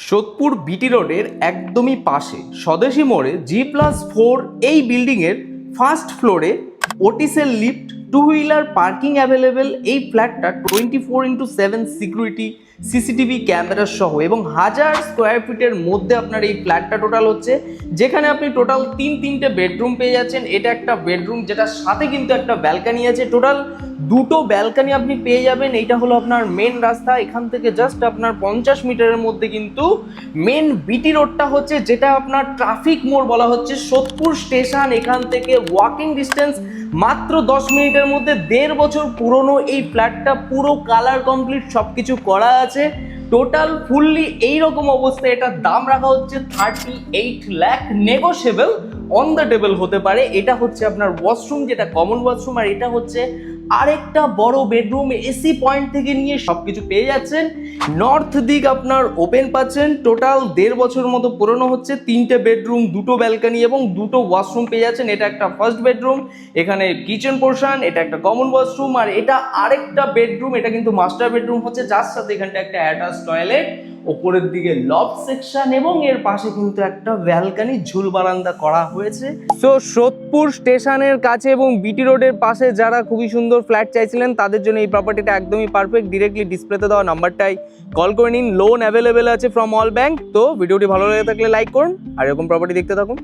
সোদপুর বিটি রোডের একদমই পাশে স্বদেশী মোড়ে G+4 এই বিল্ডিংয়ের ফার্স্ট ফ্লোরে ওটিসের lift, two wheeler parking available. এই ফ্ল্যাটটা 24x7 সিকিউরিটি সিসিটিভি ক্যামেরা সহ এবং 1000 স্কোয়ার ফিটের মধ্যে আপনার এই ফ্ল্যাটটা টোটাল হচ্ছে, যেখানে আপনি টোটাল তিনটে বেডরুম পেয়ে যাচ্ছেন। এটা একটা বেডরুম যেটার সাথে কিন্তু একটা ব্যালকানি আছে, টোটাল দুটো ব্যালকানি আপনি পেয়ে যাবেন। এইটা হলো আপনার মেন রাস্তা, এখান থেকে জাস্ট আপনার 50 মিটারের মধ্যে কিন্তু মেন বিটি রোডটা হচ্ছে, যেটা আপনার ট্রাফিক মোড় বলা হচ্ছে। সোদপুর স্টেশন এখান থেকে ওয়াকিং ডিস্টেন্স মাত্র 10 মিনিটের মধ্যে। 1.5 বছর পুরনো এই ফ্ল্যাটটা, পুরো কালার কমপ্লিট, সব কিছু করা আছে টোটাল ফুললি। এইরকম অবস্থায় এটার দাম রাখা হচ্ছে 38 lakh, negotiable on the table হতে পারে। এটা হচ্ছে আপনার ওয়াশরুম, যেটা কমন ওয়াশরুম, আর এটা হচ্ছে আরেকটা বড় বেডরুম। এসি পয়েন্ট থেকে নিয়ে সবকিছু পেয়ে যাচ্ছেন। নর্থ দিক আপনার ওপেন পাচ্ছেন। টোটাল 1.5 বছর মতো পুরনো হচ্ছে। 3টে বেডরুম, 2টো ব্যালকানি এবং 2টো ওয়াশরুম পেয়ে যাচ্ছেন। এটা একটা ফার্স্ট বেডরুম, এখানে কিচেন পোর্শন, এটা একটা কমন ওয়াশরুম, আর এটা আরেকটা বেডরুম। এটা কিন্তু মাস্টার বেডরুম হচ্ছে, যার সাথে এখানটা একটা অ্যাটাচ টয়লেট, ওপরের দিকে লফট সেকশন এবং এর পাশে কিন্তু একটা ব্যালকানি ঝুল বারান্দা করা হয়েছে। সো সোদপুর স্টেশনের কাছে এবং বিটি রোডের পাশে যারা খুবই সুন্দর ফ্ল্যাট চাইছিলেন, তাদের জন্য এই প্রপার্টিটা একদমই পারফেক্ট। ডিরেক্টলি ডিসপ্লেতে দেওয়া নাম্বারটাই কল করে নিন। লোন অ্যাভেলেবেল আছে ফ্রম অল ব্যাংক। তো ভিডিওটি ভালো লেগে থাকলে লাইক করুন আর এরকম প্রপার্টি দেখতে থাকুন।